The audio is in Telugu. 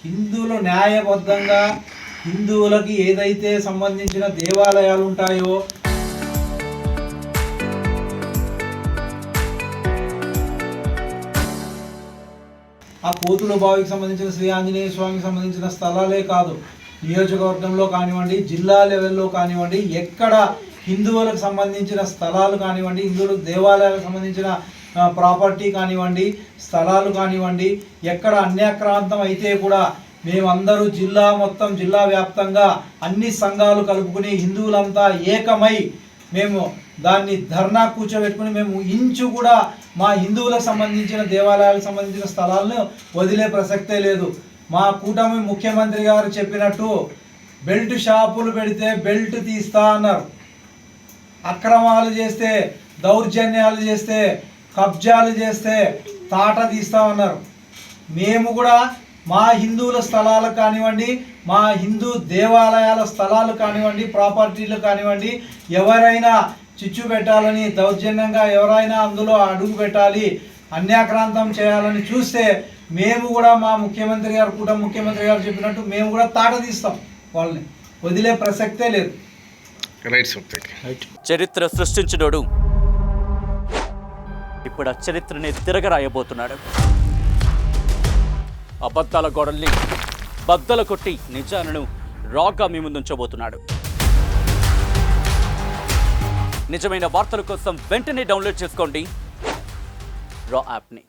హిందువులు న్యాయబద్ధంగా హిందువులకి ఏదైతే సంబంధించిన దేవాలయాలు ఉంటాయో ఆ కోతుల బావికి సంబంధించిన శ్రీ ఆంజనేయ స్వామికి సంబంధించిన స్థలాలే కాదు, నియోజకవర్గంలో కానివ్వండి, జిల్లా లెవెల్లో కానివ్వండి, ఎక్కడ హిందువులకు సంబంధించిన స్థలాలు కానివ్వండి, హిందువులకు దేవాలయాలకు సంబంధించిన ప్రాపర్టీ కానివ్వండి, స్థలాలు కానివ్వండి, ఎక్కడ అన్యాక్రాంతం అయితే కూడా మేమందరూ మొత్తం జిల్లా వ్యాప్తంగా అన్ని సంఘాలు కలుపుకుని హిందువులంతా ఏకమై మేము దాన్ని ధర్నా కూర్చోబెట్టుకుని మేము ఇంచు కూడా మా హిందువులకు సంబంధించిన దేవాలయాలకు సంబంధించిన స్థలాలను వదిలే ప్రసక్తే లేదు. మా కూటమి ముఖ్యమంత్రి గారు చెప్పినట్టు బెల్ట్ షాపులు పెడితే బెల్ట్ తీస్తా అన్నారు. అక్రమాలు చేస్తే, దౌర్జన్యాలు చేస్తే, కబ్జాలు చేస్తే తాట తీస్తామన్నారు. మేము కూడా మా హిందువుల స్థలాలు కానివ్వండి, మా హిందూ దేవాలయాల స్థలాలు కానివ్వండి, ప్రాపర్టీలు కానివ్వండి, ఎవరైనా చిచ్చు పెట్టాలని, దౌర్జన్యంగా ఎవరైనా అందులో అడుగు పెట్టాలి, అన్యాక్రాంతం చేయాలని చూస్తే మేము కూడా మా ముఖ్యమంత్రి గారు కూటమి ముఖ్యమంత్రి గారు చెప్పినట్టు మేము కూడా తాట తీస్తాం. వాళ్ళని వదిలే ప్రసక్తే లేదు. చరిత్ర సృష్టించినోడు ఇప్పుడు ఆ చరిత్రని తిరగరాయబోతున్నాడు. అబద్ధాల గోడల్ని బద్దలు కొట్టి నిజాలను రాగా మీ ముందుంచబోతున్నాడు. నిజమైన వార్తల కోసం వెంటనే డౌన్లోడ్ చేసుకోండి రా యాప్ని.